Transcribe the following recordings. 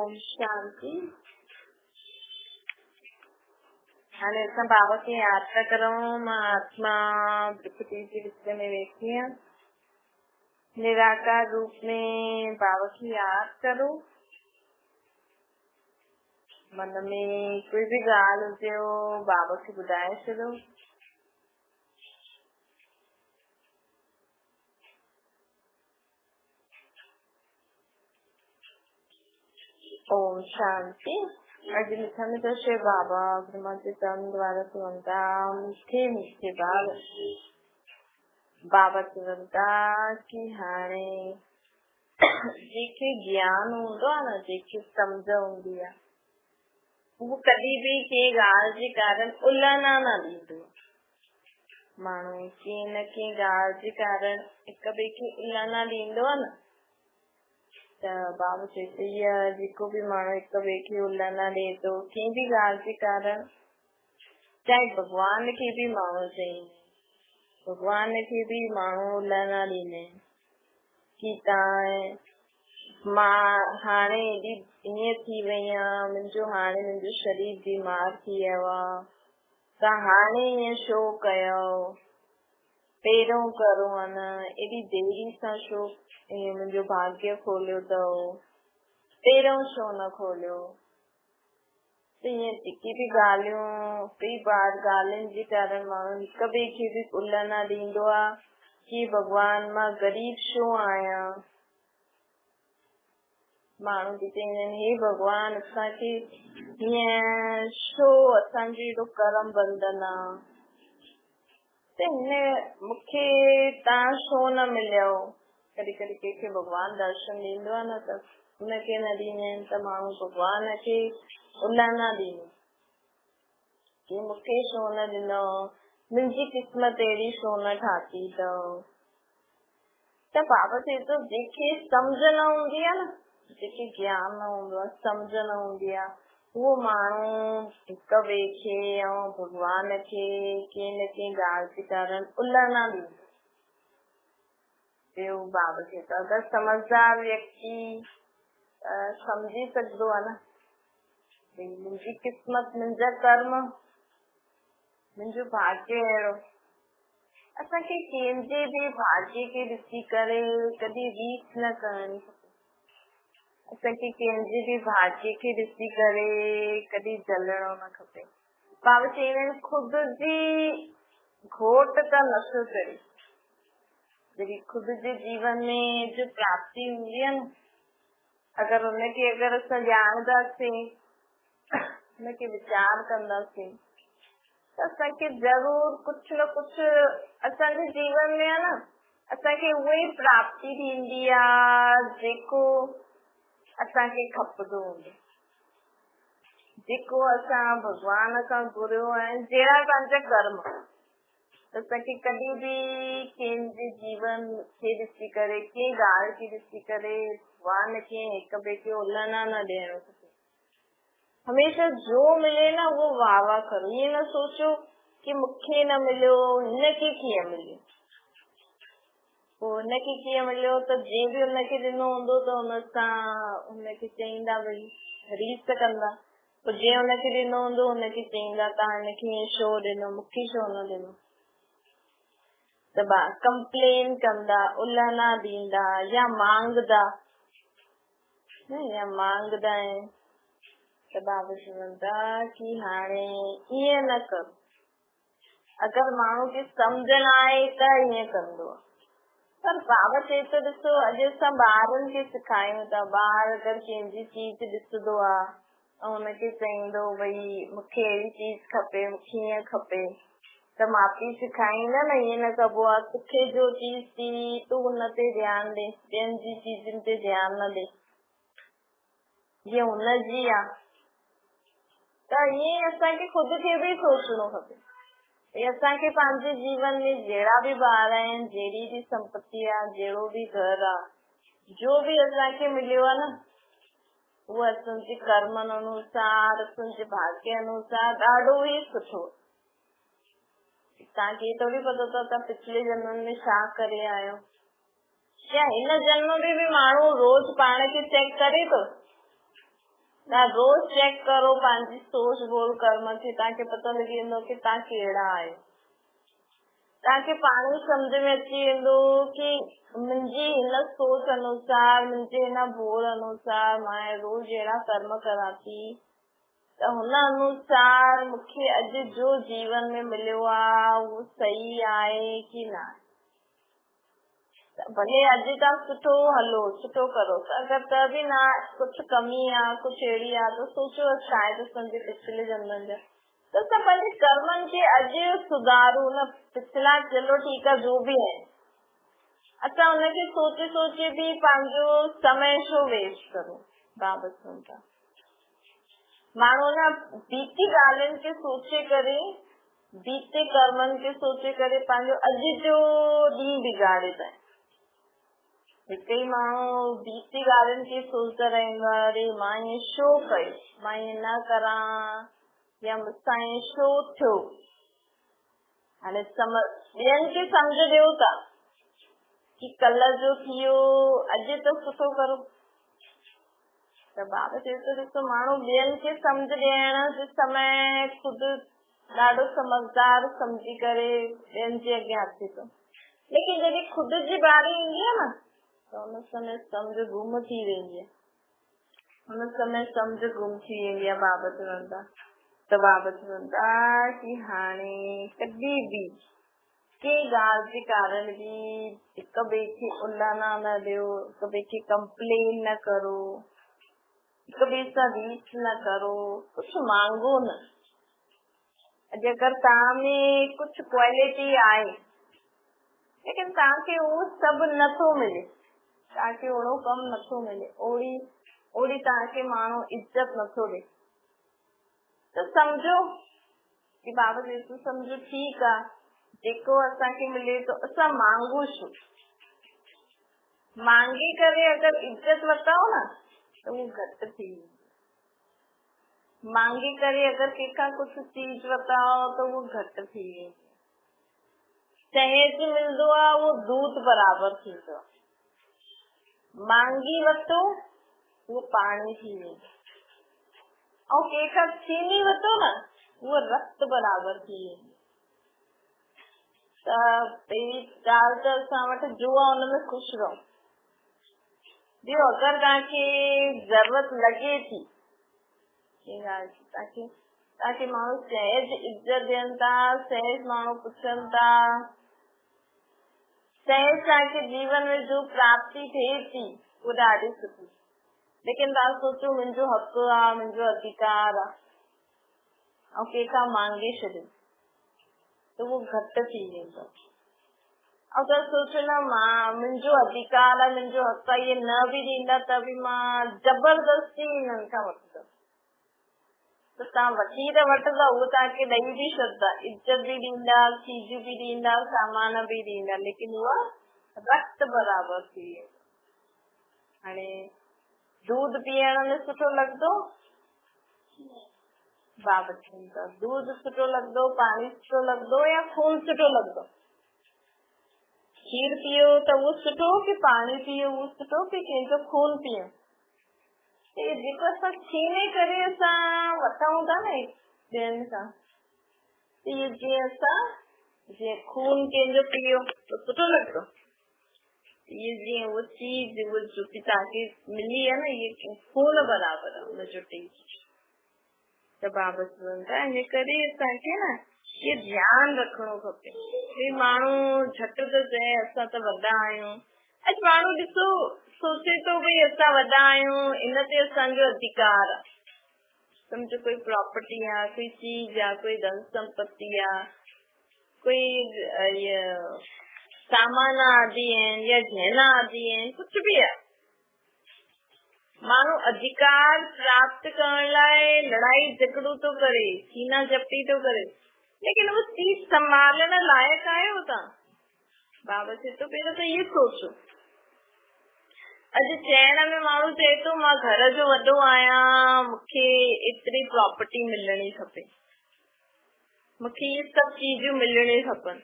ओम शांति। हाणे असां बाबा खे यादि था करूं। मां आत्मा प्रकृति जे विच में वेठी आहियां। निराकार रूप में बाबा खे यादि करो। मन में कोई भी ॻाल्हि हुजे बाबा खे ॿुधाए छॾो। ओम शांति। अॼु लिखण जो शे बाबा ब्रह्मा जे तन द्वारा चवंदा मीठे मीठे बाल बाबा चवंदा कि हाणे जेके ज्ञान हूंदो आहे न, जेके सम्झ हूंदी आहे, उहो कॾहिं बि कंहिं ॻाल्हि जे कारण उलहना न ॾींदो। माण्हू कंहिं न कंहिं ॻाल्हि जे कारण हिक ॿिए खे उलहना ॾींदो आहे न, त बाबा चए थो जेको बि माण्हू हिक ॿिए खे उलहना ॾे थो कंहिं बि ॻाल्हि जे कारण, चाहे भॻवान खे बि माण्हू चई, भॻवान खे बि माण्हू उलहना ॾींदा आहिनि कि तव्हां मां हाणे एॾी ईअं थी वई आहियां, मुंहिंजो शरीर बीमार थी वियो आहे, तव्हां हाणे ईअं छो कयो, पहिरियों करो आहे न, एॾी देरी सां छो मुंहिंजो भाग्य खोलियो अथव, पहिरियों छो न खोलियो। त ईअं जेकी बि ॻाल्हियूं कई बार ॻाल्हियुनि जे कारण माण्हू हिक ॿिए खे बि उलहना ॾींदो आहे कि भॻवान मां ग़रीब छो आहियां। माण्हू बि चवंदा आहिनि हे भॻवान असांखे हीअं छो, असांजो एॾो कर्म बंधन आहे, त हिन मूंखे तव्हां छो न मिलियो। कॾहिं कॾहिं कंहिंखे भॻवान दर्शन ॾींदो आहे न, त उनखे न ॾींदा आहिनि, त माण्हू भॻवान खे उलहना ॾींदो कि मूंखे छो न ॾिनो, मुंहिंजी क़िस्मत अहिड़ी छो न ठाती अथव। त बाबा चए थो जंहिंखे सम्झ न हूंदी आहे न, जेके ज्ञान न हूंदो आहे, सम्झ न हूंदी आहे, उहो माण्हू हिक ॿिए खे ऐं भॻवान खे कंहिं न कंहिं ॻाल्हि जे कारण उलहना ॾींदो। ॿियो बाबा चए थो अगरि समझदार व्यक्ति सम्झी सघंदो आहे न, मुंहिंजी क़िस्मत, मुंहिंजा कर्म, मुंहिंजो भाग्य अहिड़ो। असांखे कंहिंजे बि भाग्य खे ॾिसी करे कॾहिं रीस न करणी खपे। असांखे कंहिंजे बि भाग्य खे ॾिसी करे कॾहिं जलणो न खपे। बाबा चवंदा आहिनि ख़ुदि जी घोट त नथो करे, जॾहिं ख़ुदि जे जीवन में जो प्राप्ति हूंदी आहे न, अगरि असां ॼाणंदासीं, हुनखे वीचार कंदासीं, त असांखे ज़रूर कुझु न कुझु असांजे जीवन में आहे न, असांखे उहा ई प्राप्ति थींदी आहे जेको असांखे खपंदो हूंदो, जेको असां भॻवान खां घुरियो आहे, जहिड़ा असांजा कर्म। त असांखे कॾहिं बि कंहिंजे जीवन खे ॾिसी करे, कंहिं ॻाल्हि खे ॾिसी करे भॻवान खे हिक ॿिए खे उलहना न ॾियणो खपे। हमेशह जो मिले न उहो वाह वाह करो। ईअं न सोचो कि मूंखे न मिलियो, हिनखे कीअं मिलियो, पोइ हुनखे कीअं मिलियो, त जंहिं बि हुनखे ॾिनो हूंदो त हुन सां हुनखे चईंदा, भई रीस कंदा। पोइ जंहिं हुनखे ॾिनो हूंदो हुनखे चईंदा तव्हां हिनखे ईअं छो ॾिनो, मूंखे छो न ॾिनो। त कंप्लेन कंदा, उलहना ॾींदा या मांगदा आहिनि। त बाबा चवंदा कि हाणे ईअं न करो। अगरि माण्हू खे सम्झ न आहे त ईअं कंदो आहे, पर बाबा चए थो ॾिसो अॼु असां ॿारनि खे सेखारियूं था। ॿार अगरि कंहिंजी चीज ॾिसंदो आहे ऐं हुनखे चईंदो भई मूंखे अहिड़ी चीज खपे, मूंखे ईअं खपे, त माउ पीउ सेखारींदा न ईअं न कबो आहे, तोखे जो चीज थी तूं हुन ते ध्यानु ॾे, ॿियनि जी चीजुनि ते ध्यानु न ॾे, जीअं हुनजी आहे। त ईअं असांखे ख़ुदि खे बि सोचणो खपे। असांखे पंहिंजे जीवन में जहिड़ा बि ॿार आहिनि, जहिड़ी बि संपत्ति आहे, जहिड़ो बि घर आहे, जो बि असांखे मिलियो आहे न, उहो असांजे कर्मनि अनुसार, असांजे भाग्य अनुसार ॾाढो ई सुठो। तव्हांखे थोड़ी पतो अथव तव्हां पिछले जन्म में छा करे आयो, या हिन जन्म में बि माण्हू रोज़ पाण खे चेक करे थो तव्हां रोज चेक करो पंहिंजी सोच बोल कर्म खे, तव्हांखे पतो लॻी वेंदो की तव्हां कहिड़ा आहियो। तव्हांखे पाण ई सम्झ में अची वेंदो की मुंहिंजी हिन सोच अनुसार, मुंहिंजे हिन बोल अनुसार मां रोज अहिड़ा कर्म करां थी त हुन अनुसार मूंखे अॼु जो जीवन में मिलियो आहे उहो सही आहे की न। भले अॼु तव्हां सुठो हलो, सुठो करो, अगरि त बि न कुझु कमी आहे, कुझु अहिड़ी आहे त सोचो शायदि असांजे पिछले जन्मनि जा, त असां पंहिंजे कर्मनि खे अॼु सुधारूं न। पिछला चलो ठीकु आहे जो बि आहे, असां हुनखे सोचे सोचे बि पंहिंजो समय छो वेस्ट करूं। बाबा चवनि माण्हू न बीती ॻाल्हियुनि खे सोचे करे, बीते कर्मनि खे सोचे करे पंहिंजो अॼु जो ॾींहुं बिगाड़े था। हिकु ई माण्हू बीती ॻाल्हियुनि खे सोचंदा रहंदो आहे, अरे मां ईअं छो कयो, मां ईअं न करां, या मूंसां ईअं छो थियो। हाणे ॿियनि खे सम्झ ॾियो था कि कल्ह जो थियो अॼु त सुठो करो। त बाबा चए थो ॾिसो माण्हू ॿियनि खे सम्झ ॾियण जे समय ख़ुदि ॾाढो समझदार सम्झी करे ॿियनि जे अॻियां अचे थो, लेकिन जॾहिं ख़ुदि जी बारी ईंदी आहे न त हुन समय सम्झ गुम थी वेंदी आहे, हुन समय सम्झ गुम थी वेंदी आहे। बाबा चवनि था त बाबा चवनि था कि हाणे कॾहिं बि कंहिं ॻाल्हि जे कारण बि हिक ॿिए खे उलाना न ॾियो, हिक ॿिए खे कंप्लेन न करो, हिक ॿिए सां रीच न करो, कुझु मांगो न। अॼु अगरि तव्हां में कुझु क्वालिटी आहे लेकिन तव्हांखे उहो सभु नथो मिले, तव्हांखे ओड़ो कमु नथो मिले, ओड़ी तव्हांखे माण्हू इज़त नथो ॾे, त सम्झो कि बाबा चए थो सम्झो ठीकु आहे, जेको असांखे मिले थो असां मांगू छो। मांगे करे अगरि इज़त वठाओ न त उहो घटि थी वेंदी। मांगे करे अगरि कंहिंखां कुझु चीज वठाओ त उहो घटि थी वेंदी। सहज मिलंदो आहे उहो दूत बराबरि थींदो आहे, मांगी वठो उहो पाणी थी वेंदो, ऐं कंहिंखां छीनी वठो न उहो रक्त बराबरि थी वेंदी। त पहिरीं ॻाल्हि त असां वटि जो आहे हुनमें ख़ुशि रहो। ॿियो अगरि तव्हांखे ज़रूरत लॻे थी तव्हांखे माण्हू सहज इज़त ॾियनि था, सहज माण्हू पुछनि था, सहज तव्हांखे जीवन में जो प्राप्ति थिए थी उहो ॾाढी सुठी, लेकिन तव्हां सोचो मुंहिंजो हक़ आहे, मुंहिंजो अधिकार आहे, ऐं कंहिंखां मांगे छॾियो त उहो घटि थी वेंदो। ऐं तव्हां सोचो न मां मुंहिंजो अधिकार आहे, मुंहिंजो हक़ आहे, इहे न बि ॾींदा त बि मां जबरदस्ती हिननि खां वठंदमि, त तव्हां वठी त वठंदा, उहो तव्हांखे ॾेई बि छॾंदा, इज़त बि ॾींदा, चीजूं बि ॾींदा, सामान बि ॾींदा, लेकिन उहा रक्त बराबरि थी वेंदो। हाणे दूध पीअण में सुठो लॻंदो, बाबा चवनि था दूध सुठो लॻंदो, पाणी सुठो लॻंदो या खून सुठो लॻंदो। खीर पियो त उहो सुठो कि पाणी पियो उहो सुठो कि कंहिंजो खून पियो। जेको असां छीने करे असां वठूं था न ॿियनि खां, इहे जीअं खून कंहिंजो पियो त सुठो लॻंदो, इहे जीअं उहा चीज उहा जो तव्हांखे मिली आहे न इहे खून बराबरि आहे हुनजो टेस्ट। त बाबा चवनि था इन करे असांखे न इहो ध्यानु रखिणो खपे। भई माण्हू झटि थो चए असां त वॾा आहियूं, अॼु माण्हू ॾिसो सोचे थो भई असां वॾा आहियूं इन ते असांजो अधिकार आहे, सम्झो कोई प्रॉपर्टी आहे, कोई चीज आहे, कोई धन संपत्ति आहे, कोई सामान आदि आहिनि या गहना आदि आहिनि, कुझु बि आहे, माण्हू अधिकार प्राप्त करण लाइ लड़ाई झगड़ो थो करे, सीना झपटी थो करे, लेकिन उहो चीज संभालण लाइक़ु आहियो तव्हां। बाबा चए थो पहिरियों त इहो सोचो। अॼु चइण में माण्हू चए थो मां घर जो वॾो आहियां, मूंखे एतिरी प्रॉपर्टी मिलणी खपे, मूंखे इहे सभु चीजूं मिलणी खपनि,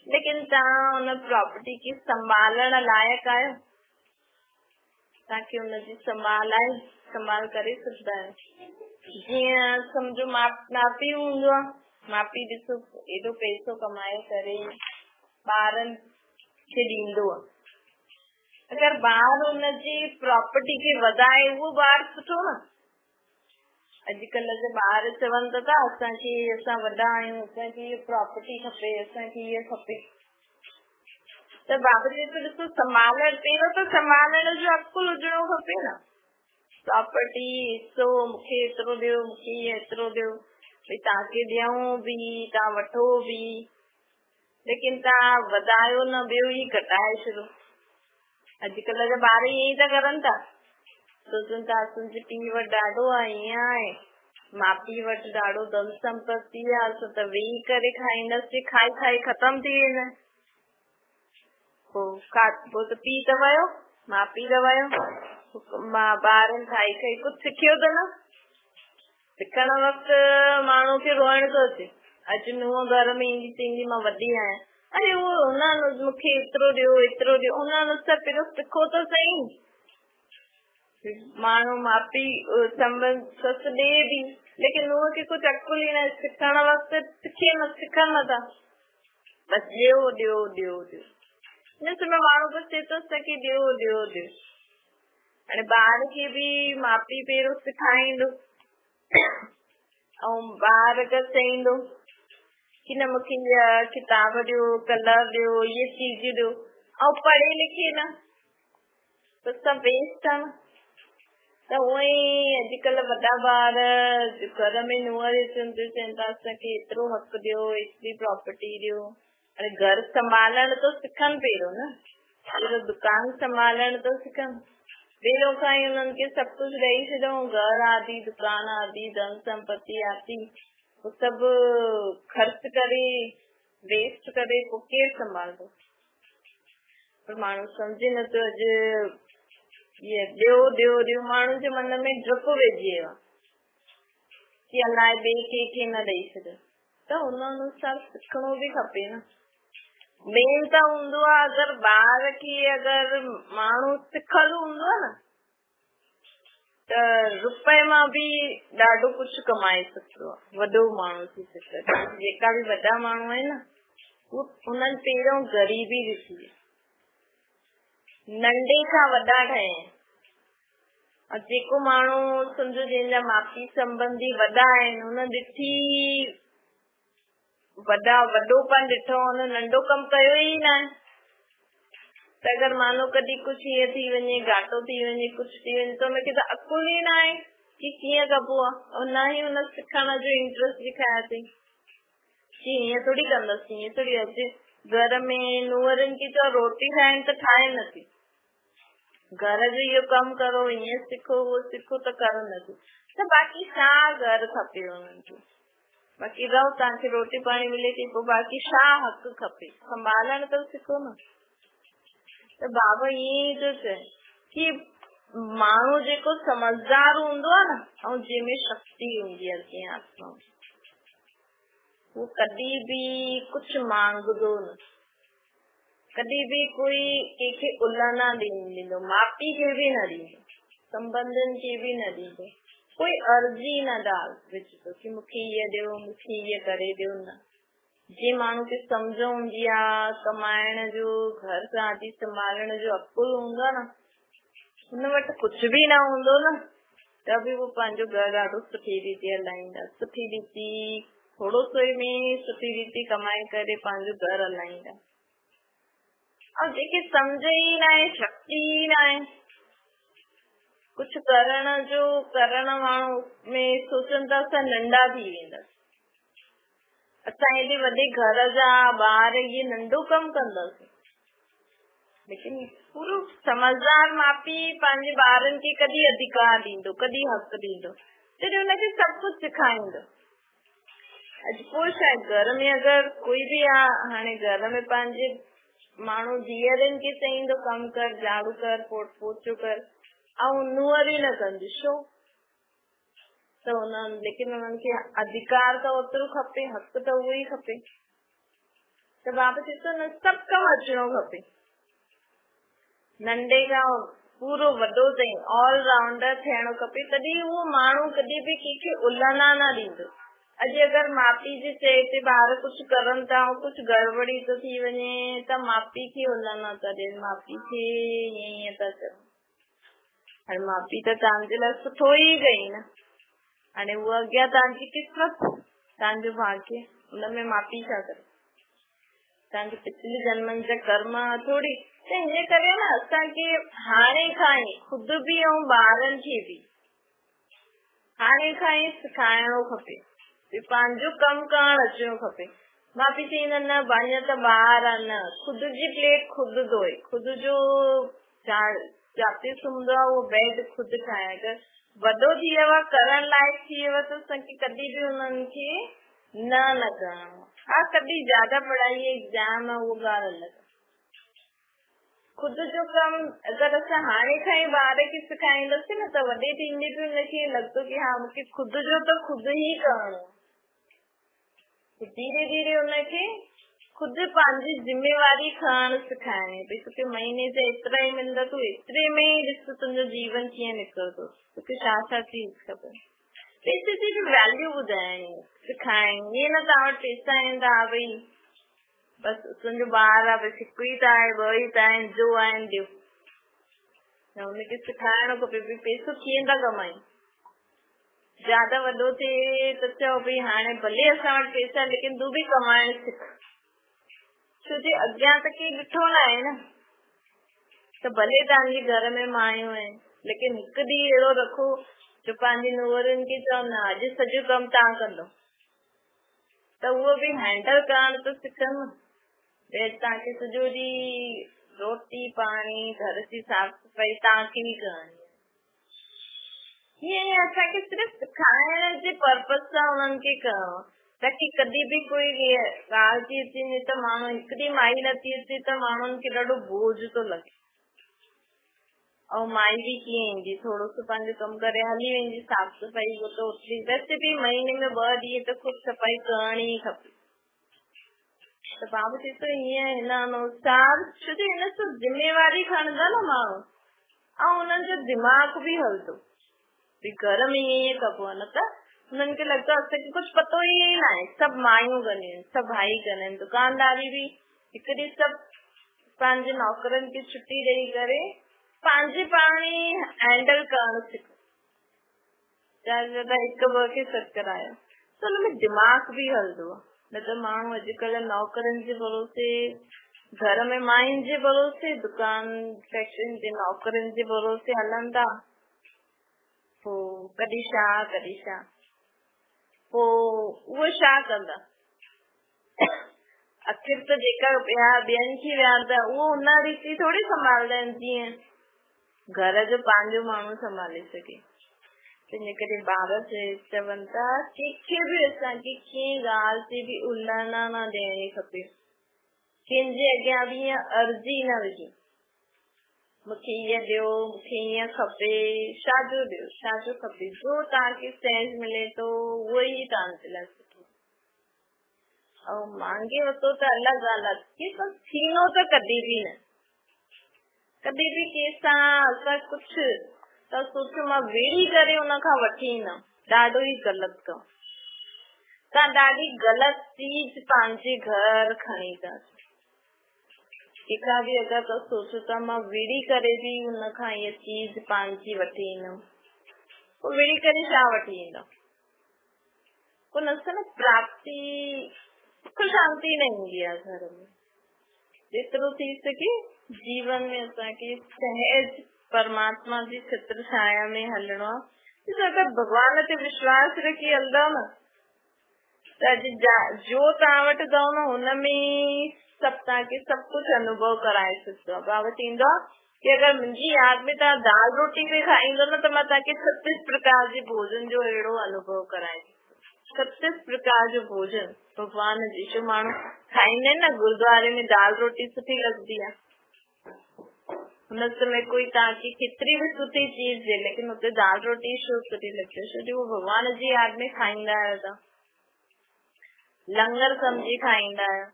लेकिन तव्हां हुन प्रॉपर्टी खे संभालण लाइक़ु आहियो, ताकि उनजी संभाल करे सघंदा आहियूं। जीअं सम्झो मापी हूंदो आहे, मापी ॾिसो एॾो पैसो कमाए करे ॿारनि खे ॾींदो आहे, अगरि ॿार उनजी प्रॉपर्टी खे वधाए उहो ॿार सुठो न। अॼुकल्ह जा ॿार चवनि था असांखे असां वॾा आहियूं, असांखे इहा प्रॉपर्टी खपे, असांखे इहा खपे, त बाबा जी त ॾिसो संभालण, पहिरियों त संभालण जो अकुल हुजणो खपे न। प्रॉपर्टी हिसो मूंखे एतिरो ॾियो, मूंखे एतिरो ॾियो, भई तव्हांखे ॾियूं बि तव्हां वठो बि, लेकिन तव्हां वधायो न, ॿियो ई घटाए छॾो। अॼुकल्ह जा ॿार ईअं ई था करनि था, सोचनि था असांजे पीउ वटि ॾाढो आहे, ईअं आहे, माउ पीउ वटि ॾाढो धन संपत्ति आहे, असां त वेही करे खाईंदासीं, खाई खाई ख़तम थी वेंदा। पोइ त पीउ त वियो, माउ पीउ त वियो, ॿारनि खाई खाई कुझु सिखियो त न। सिखण वक़्तु माण्हू खे रोइण थो अचे। अॼु नुंहुं घर में ईंदी चईंदी मां वॾी आहियां, अरे उहो हुन मूंखे एतिरो ॾियो एतिरो ॾियो, हुन अनुसार पहिरियों सिखो त सही। माण्हू माउ पीउ ससु ॾे बि, लेकिन नुंहुं खे कुझु अकुल ई न, सिखण वक़्तु सिखनि नथा, बसि ॾियो ॾियो ॾियो ॾियो। इन समय माण्हू बसि चए थो असांखे ॾियो ॾियो ॾियो। हाणे ॿार खे बि माउ पीउ पहिरियों सेखारींदो, ऐं ॿार अगरि चईंदो कि न मूंखे इहा किताब ॾियो, कलर ॾियो, इहे चीज ॾियो, ऐं पढ़े लिखे न, त सभु वेस्ट आहे न। त उअं ई अॼुकल्ह वॾा ॿार घर में नुंहं चवनि था असांखे एतिरो हक़ ॾियो, एतिरी प्रॉपर्टी ॾियो। अरे घर संभालण तो सिखनि पहिरियों न, पहिरियों दुकान संभालण तो सिखनि, पहिरियों खां ई उन्हनि खे सभु कुझु ॾेई छॾियो, घर आदि, दुकान आदि, धन संपत्ति आदि, सभु ख़र्च करे वेस्ट करे पोइ केरु संभालंदो। पर माण्हू सम्झे नथो। अॼु ये ॾियो ॾियो ॾियो, माण्हुनि जे मन में डपु वेझी वियो आहे कि अलाए ॿिए कंहिंखे न ॾेई छॾियो, त हुन अनुसार सिखणो बि खपे न। मेन त हूंदो आहे अगरि ॿार खे अगरि माण्हू सिखल हूंदो आहे न, त रुपए मां बि ॾाढो कुझु कमाए सघंदो आहे, वॾो माण्हू थी सघे। जेका बि वॾा माण्हू आहिनि न, उन्हनि पहिरियों ग़रीबी ॾिठी आहे, नंढे खां वॾा ठहिया आहिनि। जेको माण्हू सम्झो जंहिंजा माउ पीउ संबंधी वॾा आहिनि, हुन ॾिठी वॾोपन ॾिठो, हुन नंढो कमु कयो ई न आहे। त अगरि मानो कॾहिं कुझु ईअं थी वञे, घाटो थी वञे, कुझु थी वञे, त हुनखे त अकुल ई न आहे कि कीअं कबो आहे, और न ई हुन सिखण जो इंट्रस्ट ॾेखारियो अथई कि हीअं थोरी कंदसि, हीअं थोरी। अचे घर में नुंहरुनि खे चओ रोटी ठाहिण त ठाहे नथी, घर जो इहो कमु करो, हीअं सिखो उहो सिखो, त कनि नथी। त बाक़ी छा घर खपे हुननि खे, बाक़ी रहो, तव्हांखे रोटी पाणी मिले थी, पोइ बाक़ी छा हक़ खपे, संभालण त सिखो न। त बाबा ईअं थो चए कि माण्हू जेको समझदार हूंदो आहे न, ऐं जंहिंमें शक्ति हूंदी आहे जीअं आत्मा, वो कॾहिं बि कुझु मांगदो न, कॾहिं बि कोई कंहिंखे उल्हा न ॾींदो, माउ पीउ खे बि न ॾींदो, संबंधनि खे बि न ॾींदो, कोई अर्जी न डाल विझंदो कि मूंखे हीअ ॾियो, मूंखे हीअ करे ॾियो, न। जीअं माण्हू खे सम्झ हूंदी आहे, कमाइण जो, घर आदि संभालण जो अकुल हूंदो आहे न, हुन वटि कुझु बि न हूंदो न, त बि वो पंहिंजो घर ॾाढो सुठी रीति हलाईंदा, सुठी रीति थोरो सो में सुठी रीति कमाए करे पंहिंजो घर हलाईंदा। और जेके सम्झ ई न आहे, शक्ति ई न आहे, कुझु करण माण्हू में सोचनि था असां नंढा थी वेंदा, असां हेॾे वॾे घर जा ॿार इहे नंढो कमु कंदासीं। लेकिन पूरो समझदार माउ पीउ पंहिंजे ॿारनि खे कॾहिं अधिकार ॾींदो, कॾहिं हक़ ॾींदो, तॾहिं हुनखे सभु कुझु सेखारींदो। अॼु पोइ शायदि घर में अगरि कोई बि आहे, हाणे घर में पंहिंजे माण्हू धीअरुनि खे चईंदो कमु कर, झाड़ू कर, पोचो कर, ऐं नुंहर ई न कंदी, छो? त लेकिन उन्हनि खे अधिकार त ओतिरो खपे, हक़ त उहो ई खपे। त बाबा चए थो न, सभु कमु अचिणो खपे, नंढे खां पूरो वॾो ताईं ऑल राउंडर थियणो खपे, तॾहिं उहो माण्हू कॾहिं बि कंहिंखे उलाना न ॾींदो। अॼु अगरि माउ पीउ जे चए ते ॿार कुझु करनि था ऐं कुझु गड़बड़ी थो थी वञे त माउ पीउ खे उलाना था ॾियनि, माउ पीउ खे ईअं था चवनि। हाणे माउ पीउ त तव्हांजे लाइ सुठो ई कई न, हाणे उहा अॻियां तव्हांजी क़िस्मत, तव्हांजो भाग्य, हुनमें माउ पीउ छा करे, तव्हांजे पिछले जन्मनि जा कर्म थोरी। त हिन करे न असांखे हाणे खां ई ख़ुदि बि ऐं ॿारनि खे बि हाणे खां ई सेखारिणो खपे, पंहिंजो कमु करणु अचणो खपे। माउ पीउ चईंदा न भाई त ॿार आहे, न ख़ुदि जी प्लेट ख़ुदि धोए, ख़ुदि जो जाते सुम्हंदो आहे उहो बेड ख़ुदि ठाहे। अगरि वॾो थी वियो आहे, करण लाइक़ थी वियो आहे, त असांखे कॾहिं बि हुननि खे न करणो। हा, कॾहिं ज्यादा पढ़ाई एग्जाम आहे उहो ॻाल्हि अलॻि। ख़ुदि जो कमु अगरि असां हाणे खां ई ॿार खे सेखारींदासीं न त वॾे थींदे बि हुनखे लॻंदो की हा मूंखे ख़ुदि जो त ख़ुदि ई करणो। धीरे धीरे हुनखे ख़ुदि पंहिंजी जिम्मेवारी खणणु सेखारणी। भई तोखे महीने जा एतिरा ई मिलंदा, तूं एतिरे में ई ॾिस तुंहिंजो जीवन कीअं निकिरंदो, तोखे छा छा चीज खपे, पैसे जी बि वैल्यू ॿुधाइणी सेखारणी। ईअं न तव्हां वटि पैसा आहिनि त हा भई बसि तुंहिंजो ॿार आहे, बसि हिकु ई त आहे, ॿ ई त आहिनि, जो आहिनि ॾियो न। हुनखे सेखारिणो खपे भई पैसो कीअं था कमायूं। ज्यादा वॾो थिए त चओ भई हाणे भले असां वटि पैसा, लेकिन तूं बि कमाइण सिख, छो जे अॻियां त कंहिं ॾिठो न आहे न। त भले तव्हांजे घर में मायूं आहिनि, लेकिन हिकु ॾींहुं अहिड़ो रखो जो पंहिंजी नुंहरुनि खे चओ न अॼु सॼो कमु तव्हां कंदो, त उहो बि हैंडल करणु त सिखनि। तव्हांखे सॼो ॾींहुं रोटी पाणी घर जी साफ़ सफ़ाई तव्हांखे ई करणी। हीअं असांखे सिर्फ़ु सेखारण जे पर्पज़ सां हुननि खे करणो, ताकी कॾहिं बि कोई ॻाल्हि थी अचे त माण्हू हिकु ॾींहुं माई नथी अचे त माण्हुनि खे ॾाढो बोझ थो लॻे। ऐं माई बि कीअं ईंदी, थोरो सो पंहिंजो कमु करे हली वेंदी, साफ़ सफ़ाई वो त उथी, वैसे बि महीने में 2 ॾींहं त ख़ुदि सफ़ाई करणी ई खपे। त बाबू चए थो हीअं हिन अनुसार, छो जो हिन सां जिम्मेवारी खणंदा न माण्हू, ऐं हुननि जो दिमाग़ बि हलंदो। घर में ईअं कबो आहे, न त हुननि खे लॻंदो आहे असांखे कुझु पतो ई न आहे, सभु मायूं कंदियूं आहिनि, सभु भाई कंदा आहिनि। दुकानदारी बि हिकु ॾींहुं सभु पंहिंजे नौकरनि खे छुटी ॾेई करे पंहिंजे पाण ई हैंडल करणु सिखो। ज्यादा हिकु ॿ खे सॾु करायो त हुनमें दिमाग़ बि हलंदो आहे। न त माण्हू अॼुकल्ह नौकरनि जे भरोसे, घर में मायुनि जे भरोसे, दुकान फैक्ट्रियुनि जे नौकरनि जे भरोसे हलनि था। पोइ कॾहिं छा पोइ उहो छा कंदा, आख़िर त जेका ॿियनि खे विहारंदा उहो हुन रीति थोरी संभालंदा आहिनि जीअं घर जो पंहिंजो माण्हू संभाले सघे। इन करे ॿार चवनि था कंहिंखे बि असांखे कंहिं ॻाल्हि ते बि उलाना न ॾियणी खपे, कंहिंजे अॻियां बि ईअं अर्ज़ी न विझो मूंखे ईअं ॾियो, मूंखे ईअं खपे, छाजो ॾियो, छाजो खपे, जो तव्हांखे सहज मिले थो उहो ई तव्हांजे लाइ सुठो। ऐं मांगे वरितो त अलॻि ॻाल्हि आहे, पर थींदो त कॾहिं बि न, कॾहिं बि कंहिंसां असां कुझु त सोचो मां वेड़ी करे हुनखां वठी ईंदमि, ॾाढो ई ग़लति कमु। तव्हां ॾाढी ग़लति चीज पंहिंजे घर खणी था अचो। जेका बि अगरि त सोचो था मां विड़ी करे बि हुनखां इहा चीज पंहिंजी वठी ईंदमि, पोइ विड़ी करे छा वठी ईंदो, पोइ न प्राप्ति सुख शांति न ईंदी आहे घर में। जेतिरो थी सके जीवन में असांखे सहज परमात्मा जी छत्र छाया में हलणो आहे। अगरि भॻवान ते विश्वास रखी हलंदव न त जो तव्हां वटि अथव न हुनमें सभु तव्हांखे सभु कुझु अनुभव कराए सघंदो आहे। बाबा चईंदो आहे कि अगरि मुंहिंजी यादि में तव्हां दाल रोटी बि खाईंदो न त मां तव्हांखे 36 प्रकार जे भोजन जो अहिड़ो अनुभव कराए। 36 प्रकार जो भोजन भगवान जी जो माण्हू खाईंदा आहिनि न, गुरुद्वारे में दाल रोटी सुठी लॻंदी आहे, हुन समय कोई तव्हांखे केतिरी बि सुठी चीज ॾे, लेकिन हुते दाल रोटी छो सुठी लॻे, छो जो उहो भगवान जी यादि में खाईंदा आहियो तव्हां, लंगर सम्झी खाईंदा आहियो।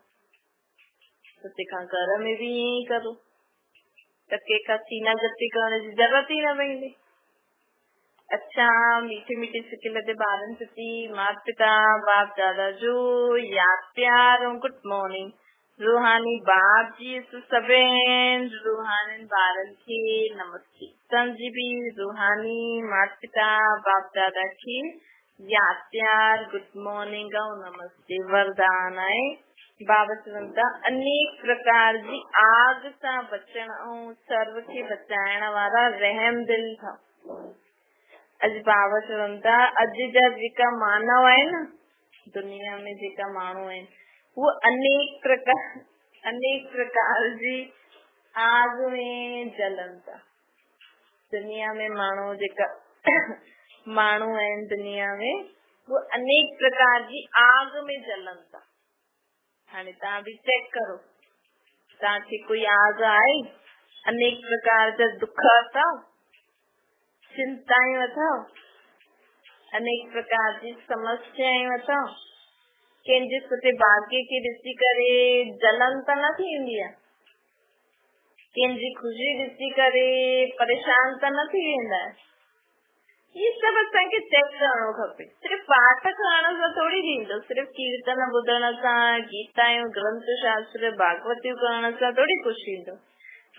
त तंहिंखां घर में बि ईअं ई करो। त कंहिंखां सीना जप्ती करण जी ज़रूरत ई न पवंदी। अच्छा, मीठे मीठे सिकिल ते ॿारनि प्रति माता पिता बाप दादा जो यादि प्यार ऐं गुड मॉर्निंग। रूहानी बाप जी सभिनि रूहानी ॿारनि खे नमस्ते। संत जी बि रूहानी माता पिता बाप दादा खे यादि प्यार गुड मॉर्निंग ऐं नमस्ते। वरदान आहे बाबा चवनि था अनेक प्रकार जी आग सां बचण ऐं सर्व खे बचाइण वारा रहम दिल था। अॼु बाबा चवनि था अॼु जा जेका मानव आहिनि, दुनिया में जेका माण्हू आहिनि, वो अनेक प्रकार जी आग में जलन था। दुनिया में माण्हू जेका माण्हू आहिनि दुनिया में, वो अनेक प्रकार जी आग में जलन था। हाणे तव्हां बि चेक करो, तव्हांखे कोई आग आहे? अनेक प्रकार जा दुख अथव, चिंताएं अथव, अनेक प्रकार जी समस्याएं अथव। कंहिंजे सुठे भाग्य खे ॾिसी करे जलन त न थींदी आहे, कंहिंजी ख़ुशी ॾिसी करे परेशान त न थी वेंदा आहे। ये सभु असांखे चेक करणो खपे। सिर्फ़ पाठ करण सां थोरी थींदो, सिर्फ़ कीर्तन ॿुधण सां, गीतायूं ग्रंथ शास्त्र भागवतियूं करण सां थोरी कुझु थींदो।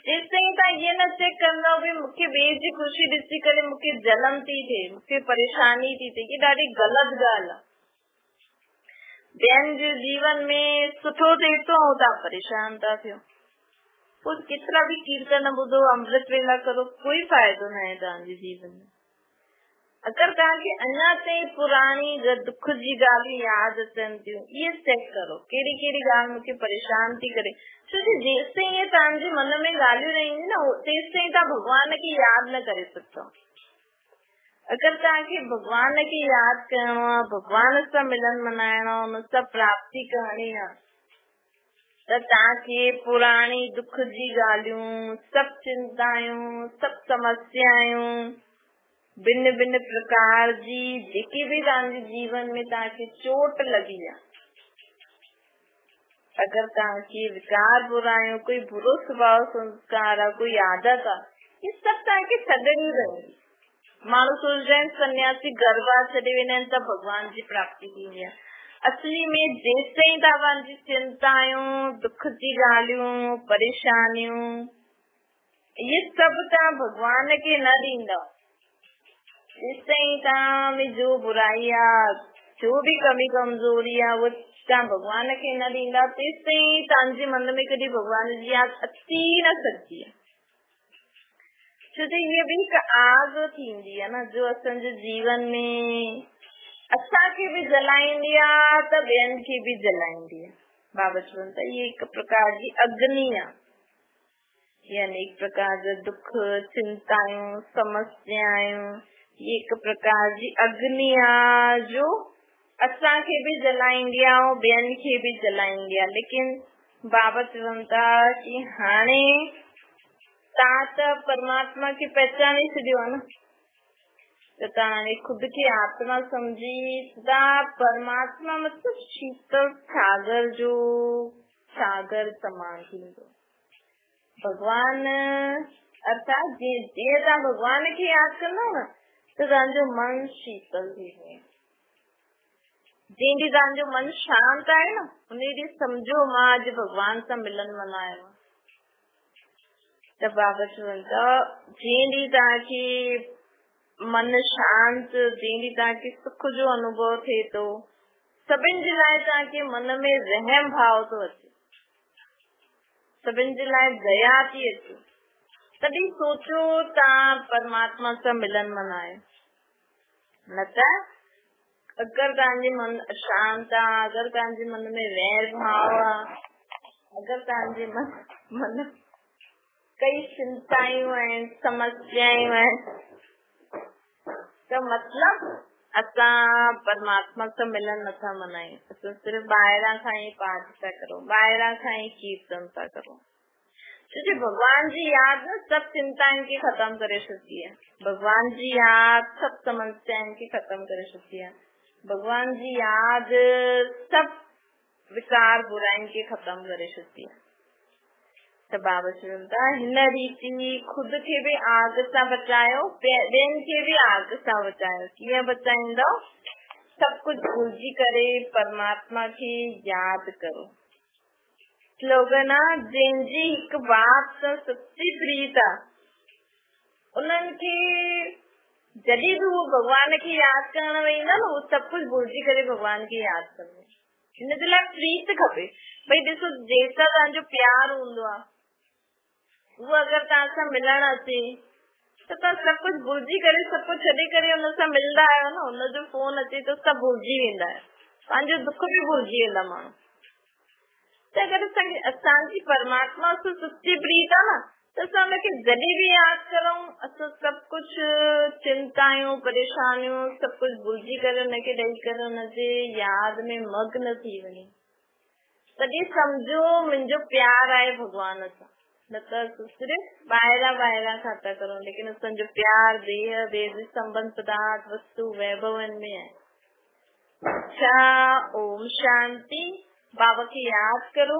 जेसिताईं तव्हां इहे न चेक कंदव कि मूंखे ॿिए जी ख़ुशी ॾिसी करे मूंखे जलन थी थिए, मूंखे परेशानी थी थिए, ये ॾाढी ग़लति ॻाल्हि आहे। ॿियनि जे जीवन में सुठो थिए थो ऐं तव्हां परेशान था थियो। पोइ केतिरा बि कीर्तन ॿुधो, अमृत वेला करो, कोई फ़ाइदो न आहे तव्हांजे जीवन में। अगरि तव्हांखे अञा ताईं पुराणी दुख जी ॻाल्हियूं यादि अचनि थियूं, इहे चेक करो कहिड़ी कहिड़ी ॻाल्हि मूंखे परेशान थी करे। छो कि जेसिताईं इहे तव्हांजे मन में ॻाल्हियूं न ईंदियूं न, तेसिताईं तव्हां भॻवान खे यादि न करे सघंदव। अगरि तव्हांखे भॻवान खे यादि करणो आहे, भॻवान सां मिलन मनाइणो आहे, हुन सां प्राप्ति करणी आहे, त तव्हांखे पुराणी दुख जी ॻाल्हियूं, सभु चिंतायूं, सभु समस्याऊं, भिन्न भिन्न प्रकार जी जेकी बि तव्हांजे जीवन में तव्हांखे चोट लॻी आहे, अगरि तव्हांखे विकार बुरायूं, कोई बुरो स्वभाव संस्कार आहे, कोई आदत आहे, ये सभु तव्हांखे छॾणी पवंदी। माण्हू सोचदा आहिनि सन्यासी घर बार छॾे वेंदा आहिनि त भॻवान जी प्राप्ति थींदी आहे। असली में जेसिताईं तव्हांजी चिंतायूं, दुख जी ॻाल्हियूं, परेशानियूं, ये सभु तव्हां भॻवान खे न ॾींदव, जेसिताईं तव्हां में जो बुराई आहे, जो भी कमी कमजोरी आहे, वो तव्हां भॻवान खे न ॾींदा, तेसिताईं तव्हांजे मन में कॾहिं भॻवान जी यादि अची न सघंदी आहे। छो त हीअ बि हिकु आग थींदी आहे न, जो असांजे जीवन में असांखे बि जलाईंदी आहे त ॿियनि खे बि जलाईंदी आहे। बाबा चवनि था इहे हिकु प्रकार जी अग्नि आहे। ये अनेक प्रकार जा दुख, चिंतायूं, समस्याऊं, ये हिकु प्रकार जी अग्नि आहे जो असांखे बि जलाईंदी आहे ऐं ॿियनि खे बि जलाईंदी आहे। लेकिन बाबा चवनि था कि हाणे तव्हां त परमात्मा खे पहचाने छॾियो आहे न, त तव्हां हाणे खुद खे आत्मा सम्झी तव्हां परमात्मा मतिलबु शीतल सागर जो सागर समान थींदो। भगवान अर्थात जीअं तव्हां भगवान खे यादि कंदव न त तव्हांजो मन शीतल थी वेंदो। जंहिं ॾींहुं तव्हांजो मन शांत आहे न, उन ॾींहुं सम्झो मां अॼु भगवान सां मिलन मनायो। त बाबा चवनि था जंहिं ॾींहुं तव्हांखे मन शांत, जंहिं ॾींहुं तव्हांखे सुख जो अनुभव थिए थो, सभिनि जे लाइ तव्हांखे मन में रहम भाव थो अचे, सभिनि जे लाइ दया थी अचे, तॾहिं सोचो तव्हां परमात्मा सां मिलन मनायो। न त अगरि तव्हांजे मन अशांत आहे, अगरि तव्हांजे मन में वैर भाव आहे, अगरि तव्हांजे मन कई चिंतायूं आहिनि, समस्याऊं आहिनि, त मतलब असां परमात्मा सां मिलन नथा मनायूं। असां सिर्फ़ु ॿाहिरां खां ई पाठ था करूं, ॿाहिरां खां ई कीर्तन था करूं। छोकी भगवान जी यादि न सभु चिंताउनि खे ख़तम करे छॾंदी आहे। भगवान जी यादि सभु समस्याउनि खे ख़तम करे छॾंदी आहे। भगवान जी यादि सभु विकार बुराइनि खे ख़तम करे छॾंदी आहे। त बाबा चवंदा हिन रीति खुद खे भी आग सां बचायो, ॿियनि खे भी आग सां बचायो। कीअं बचाईंदो? सब कुछ भुलिजी करे परमात्मा खे याद करो। स्लोगन आहे जंहिंजी हिकु बात सां सच्ची प्रीत आहे उन्हनि खे जॾहिं भी वो भगवान खे याद करण वेंदा न, वो सब कुछ भुलिजी करे भगवान खे याद कंदा। हिन जे लाइ प्रीत खपे। भई ॾिसो जेतिरा तव्हांजो प्यार हूंदो आहे वो अगर तव्हां सां मिलण अचे त तव्हां सब कुछ भुलिजी करे, सब कुछ छॾे करे हुन सां मिलंदा आहियो न। हुनजो फोन अचे तो सब भुलिजी वेंदा आहियो, पंहिंजो दुख भी भुलिजी वेंदा माण्हू। त अगर असांजी परमात्मा सां सच्ची प्रीत आहे न त असां हुनखे जॾहिं भी याद करूं, असां सब कुछ चिंतायूं परेशानियूं सब कुछ भुलिजी करे हुनखे ॾेई करे हुनजे याद में मग्न थी वञे, तॾहिं सम्झो मुंहिंजो प्यार आहे भगवान सां। न त सिर्फ़ ॿाहिरां था करूं, लेकिन असांजो प्यार देह वेद संबंध पदार्थ वस्तु वैभवनि में आहे। अच्छा, ओम शांति। बाबा खे याद करो।